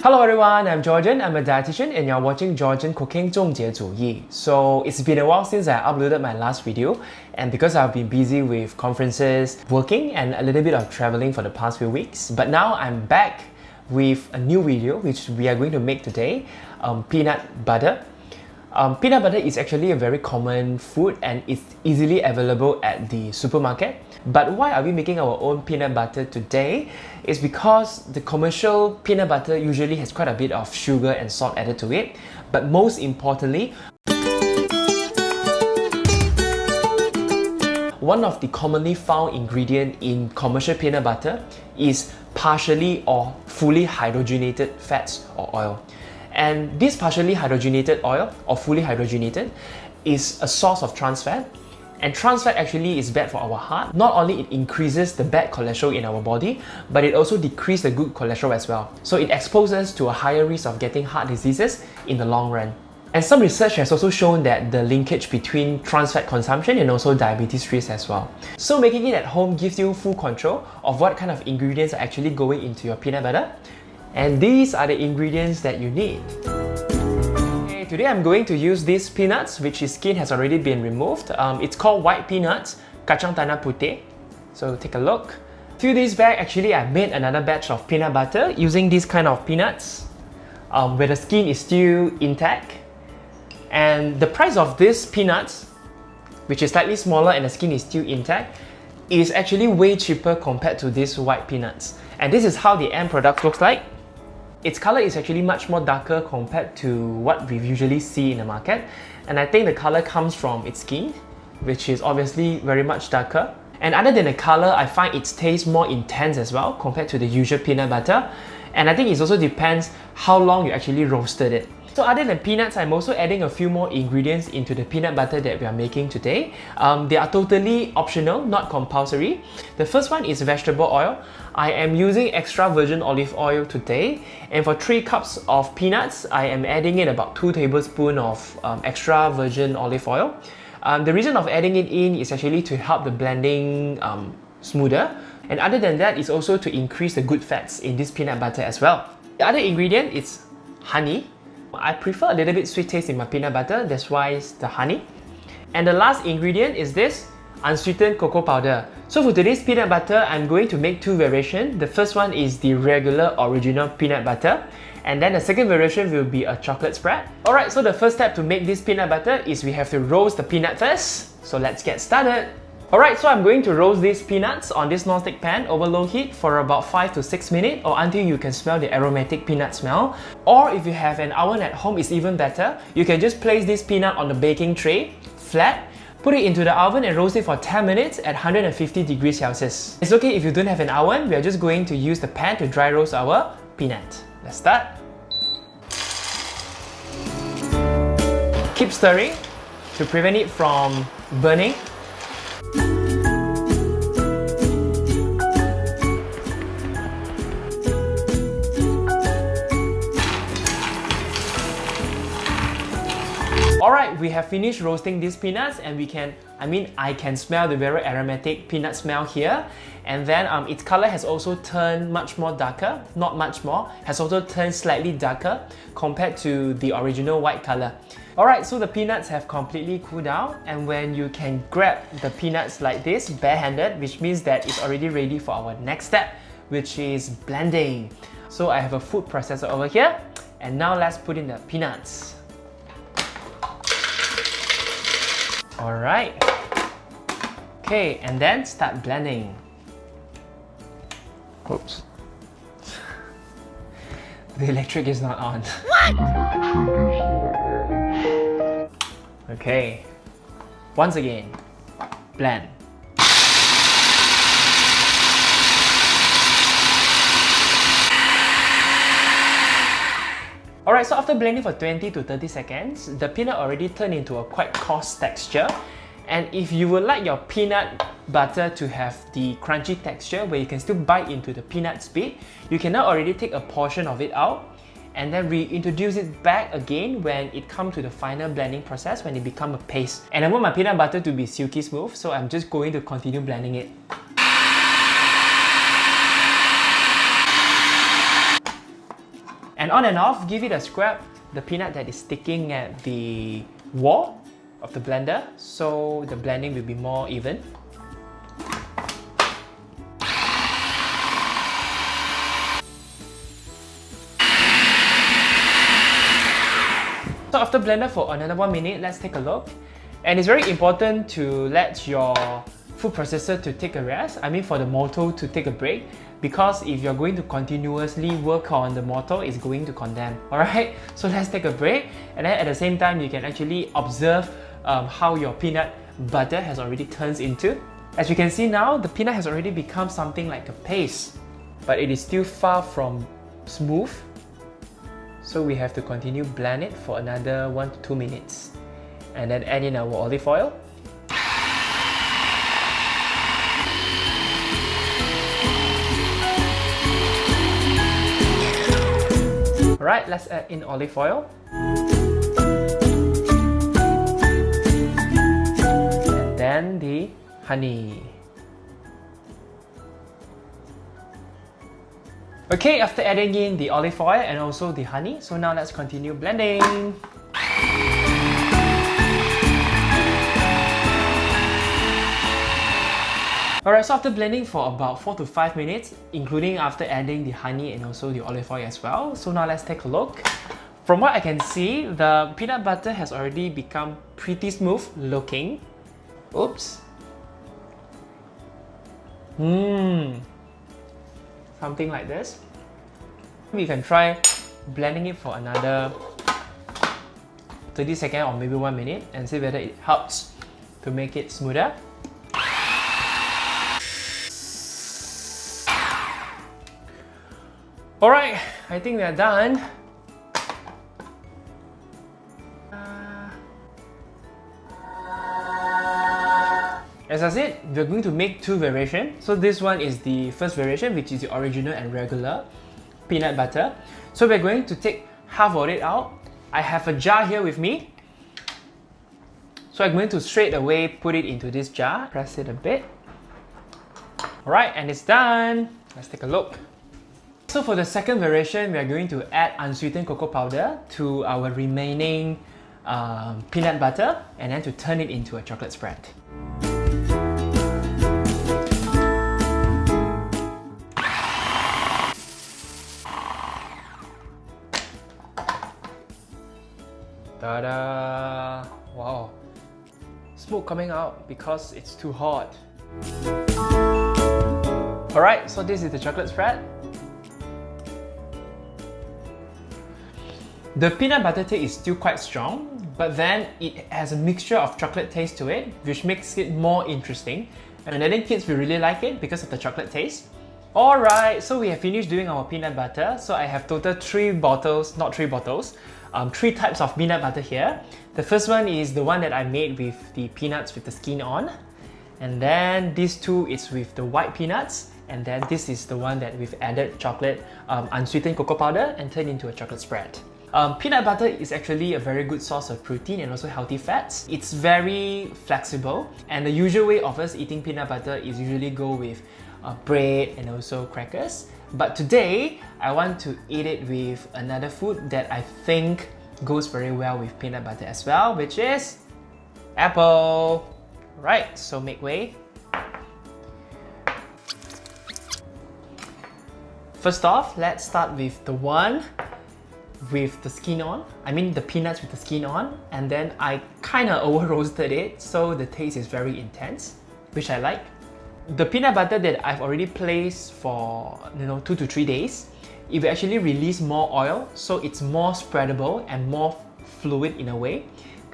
Hello everyone, I'm Georgen, I'm a dietitian and you're watching Georgen Cooking 仲杰煮易. So it's been a while since I uploaded my last video, and because I've been busy with conferences, working and a little bit of traveling for the past few weeks, but now I'm back with a new video which we are going to make today, peanut butter. Peanut butter is actually a very common food and it's easily available at the supermarket. But why are we making our own peanut butter today? It's because the commercial peanut butter usually has quite a bit of sugar and salt added to it. But most importantly, one of the commonly found ingredients in commercial peanut butter is partially or fully hydrogenated fats or oil. And this partially hydrogenated oil or fully hydrogenated is a source of trans fat. And trans fat actually is bad for our heart. Not only it increases the bad cholesterol in our body, but it also decreases the good cholesterol as well. So it exposes us to a higher risk of getting heart diseases in the long run. And some research has also shown that the linkage between trans fat consumption and also diabetes risk as well. So making it at home gives you full control of what kind of ingredients are actually going into your peanut butter. And these are the ingredients that you need. Today I'm going to use these peanuts which the skin has already been removed. It's called white peanuts, kacang tanah putih. So take a look. A few days back actually I made another batch of peanut butter using this kind of peanuts where the skin is still intact. And the price of these peanuts, which is slightly smaller and the skin is still intact, is actually way cheaper compared to these white peanuts. And this is how the end product looks like. Its color is actually much more darker compared to what we usually see in the market. And I think the color comes from its skin, which is obviously very much darker. And other than the color, I find its taste more intense as well compared to the usual peanut butter. And I think it also depends how long you actually roasted it. So other than peanuts, I'm also adding a few more ingredients into the peanut butter that we are making today. They are totally optional, not compulsory. The first one is vegetable oil. I am using extra virgin olive oil today. And for 3 cups of peanuts, I am adding in about 2 tablespoons of extra virgin olive oil. The reason of adding it in is actually to help the blending smoother. And other than that, it's also to increase the good fats in this peanut butter as well. The other ingredient is honey. I prefer a little bit sweet taste in my peanut butter, that's why it's the honey. And the last ingredient is this unsweetened cocoa powder. So for today's peanut butter, I'm going to make 2 variations. The first one is the regular original peanut butter. And then the second variation will be a chocolate spread. Alright, so the first step to make this peanut butter is we have to roast the peanut first. So let's get started. Alright, so I'm going to roast these peanuts on this non-stick pan over low heat for about 5 to 6 minutes or until you can smell the aromatic peanut smell. Or if you have an oven at home, it's even better. You can just place this peanut on the baking tray, flat, put it into the oven and roast it for 10 minutes at 150 degrees Celsius. It's okay if you don't have an oven, we are just going to use the pan to dry roast our peanut. Let's start. Keep stirring to prevent it from burning. Alright, we have finished roasting these peanuts and I can smell the very aromatic peanut smell here. And then its color has also turned much more darker, not much more, has also turned slightly darker compared to the original white color. Alright, so the peanuts have completely cooled down, and when you can grab the peanuts like this, barehanded, which means that it's already ready for our next step, which is blending. So I have a food processor over here, and now let's put in the peanuts. Alright. Okay, and then start blending. Oops. The electric is not on. What? Okay. Once again, blend. Alright, so after blending for 20 to 30 seconds, the peanut already turned into a quite coarse texture. And if you would like your peanut butter to have the crunchy texture where you can still bite into the peanut bit, you can now already take a portion of it out and then reintroduce it back again when it comes to the final blending process, when it becomes a paste. And I want my peanut butter to be silky smooth, so I'm just going to continue blending it. And on and off, give it a scrub the peanut that is sticking at the wall of the blender, so the blending will be more even. So after blender for another 1 minute, let's take a look. And it's very important to let your food processor to take a rest. I mean for the motor to take a break, because if you're going to continuously work on the motor, it's going to condemn. Alright, so let's take a break, and then at the same time you can actually observe how your peanut butter has already turned into. As you can see now, the peanut has already become something like a paste, but it is still far from smooth. So we have to continue blend it for another 1 to 2 minutes, and then add in our olive oil. Alright, let's add in olive oil. And then the honey. Okay, after adding in the olive oil and also the honey, so now let's continue blending. Alright, so after blending for about 4 to 5 minutes, including after adding the honey and also the olive oil as well, so now let's take a look. From what I can see, the peanut butter has already become pretty smooth looking. Oops. Something like this. We can try blending it for another 30 seconds or maybe 1 minute and see whether it helps to make it smoother. Alright, I think we are done. As I said, we're going to make 2 variations. So this one is the first variation, which is the original and regular peanut butter. So we're going to take half of it out. I have a jar here with me. So I'm going to straight away put it into this jar. Press it a bit. Alright, and it's done. Let's take a look. So for the second variation, we are going to add unsweetened cocoa powder to our remaining peanut butter, and then to turn it into a chocolate spread. Ta-da! Wow! Smoke coming out because it's too hot. Alright, so this is the chocolate spread. The peanut butter taste is still quite strong, but then it has a mixture of chocolate taste to it, which makes it more interesting. And I think kids will really like it because of the chocolate taste. Alright, so we have finished doing our peanut butter. So I have total 3 bottles, not 3 bottles, 3 types of peanut butter here. The first one is the one that I made with the peanuts with the skin on. And then these 2 is with the white peanuts. And then this is the one that we've added chocolate, unsweetened cocoa powder and turned into a chocolate spread. Peanut butter is actually a very good source of protein and also healthy fats. It's very flexible, and the usual way of us eating peanut butter is usually go with bread and also crackers. But today, I want to eat it with another food that I think goes very well with peanut butter as well, which is apple. Right, so make way. First off, let's start with the one with the skin on. I mean the peanuts with the skin on, and then I kind of over roasted it, so the taste is very intense, which I like. The peanut butter that I've already placed for 2 to 3 days, it will actually release more oil, so it's more spreadable and more fluid in a way,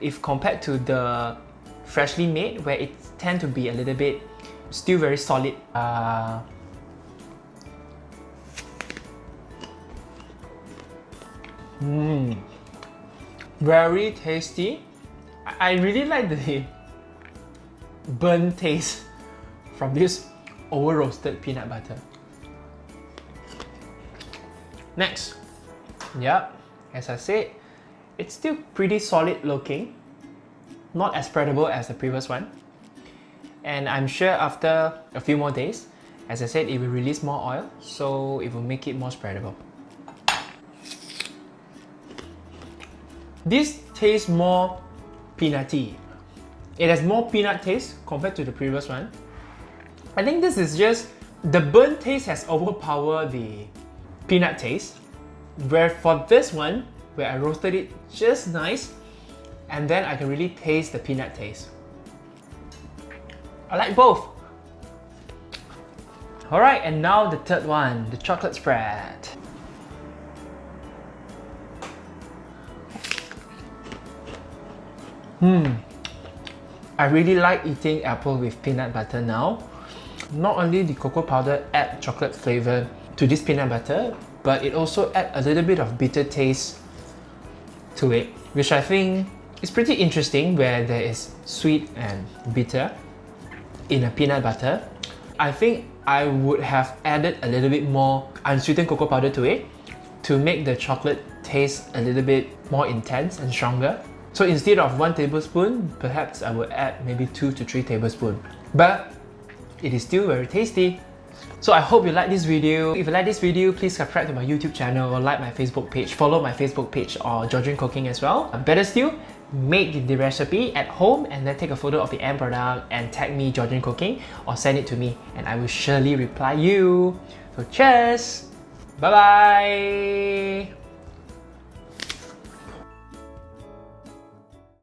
if compared to the freshly made, where it tend to be a little bit still very solid. Very tasty. I really like the burnt taste from this over roasted peanut butter. Next, as I said, it's still pretty solid looking, not as spreadable as the previous one. And I'm sure after a few more days, as I said, it will release more oil, so it will make it more spreadable. This tastes more peanutty. It has more peanut taste compared to the previous one. I think this is just, the burnt taste has overpowered the peanut taste. Where for this one, where I roasted it just nice, and then I can really taste the peanut taste. I like both. Alright, and now the third one, the chocolate spread. I really like eating apple with peanut butter now. Not only the cocoa powder add chocolate flavor to this peanut butter, but it also adds a little bit of bitter taste to it, which I think is pretty interesting, where there is sweet and bitter in a peanut butter. I think I would have added a little bit more unsweetened cocoa powder to it to make the chocolate taste a little bit more intense and stronger. So instead of 1 tablespoon, perhaps I would add maybe 2 to 3 tablespoons. But it is still very tasty. So I hope you like this video. If you like this video, please subscribe to my YouTube channel or like my Facebook page. Follow my Facebook page or Georgen Cooking as well. Better still, make the recipe at home and then take a photo of the end product and tag me Georgen Cooking or send it to me and I will surely reply you. So cheers! Bye bye!